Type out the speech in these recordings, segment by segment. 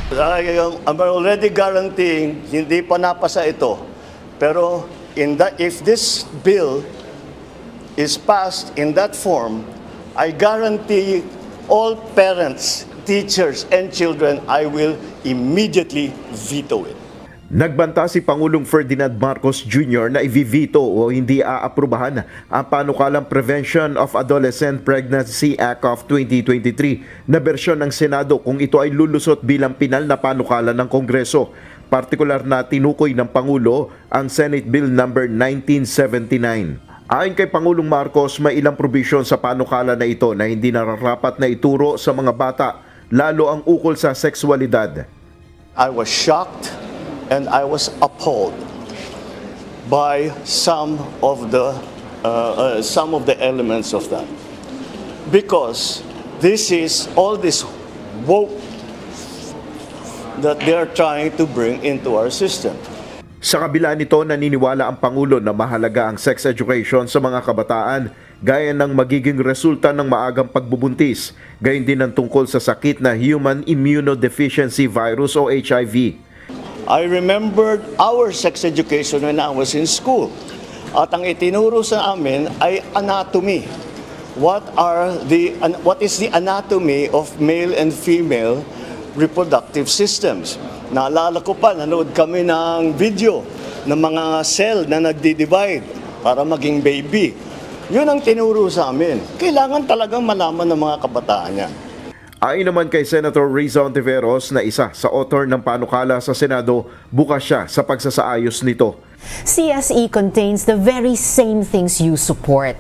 I'm already guaranteeing hindi pa napasa ito. Pero if this bill is passed in that form, I guarantee all parents, teachers, and children, I will immediately veto it. Nagbanta si Pangulong Ferdinand Marcos Jr. na i-veto o hindi aaprubahan ang panukalang Prevention of Adolescent Pregnancy Act of 2023 na bersyon ng Senado kung ito ay lulusot bilang pinal na panukala ng Kongreso. Partikular na tinukoy ng Pangulo ang Senate Bill No. 1979. Ayon kay Pangulong Marcos, may ilang provision sa panukala na ito na hindi nararapat na ituro sa mga bata, lalo ang ukol sa sexualidad. I was shocked and I was appalled by some of the elements of that, because this is all this woke that they are trying to bring into our system. Sa kabila nito, naniniwala ang Pangulo na mahalaga ang sex education sa mga kabataan, gaya ng magiging resulta ng maagang pagbubuntis, gayon din ang tungkol sa sakit na Human Immunodeficiency Virus o HIV. I remembered our sex education when I was in school. At ang itinuro sa amin ay anatomy. What is the anatomy of male and female reproductive systems? Naalala ko pa, nanood kami ng video ng mga cell na nagdi-divide para maging baby. Yun ang tinuro sa amin. Kailangan talagang malaman ng mga kabataan yan. Ayon naman kay Senator Riza Ontiveros na isa sa author ng panukala sa Senado, bukas siya sa pagsasaayos nito. CSE contains the very same things you support.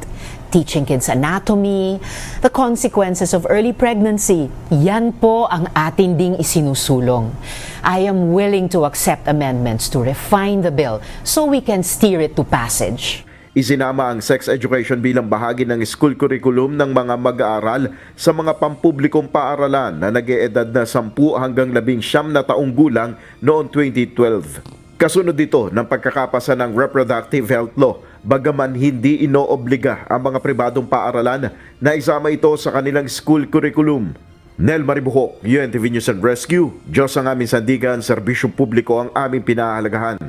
Teaching kids anatomy, the consequences of early pregnancy. Yan po ang atin ding isinusulong. I am willing to accept amendments to refine the bill so we can steer it to passage. Isinama ang sex education bilang bahagi ng school curriculum ng mga mag-aaral sa mga pampublikong paaralan na nag-eedad na 10 hanggang 19 na taong gulang noong 2012. Kasunod dito ng pagkakapasa ng Reproductive Health Law, bagaman hindi inoobliga ang mga pribadong paaralan na isama ito sa kanilang school curriculum. Nel Maribuhok, UNTV News and Rescue. Diyos ang aming sandigan, serbisyo publiko ang aming pinahahalagahan.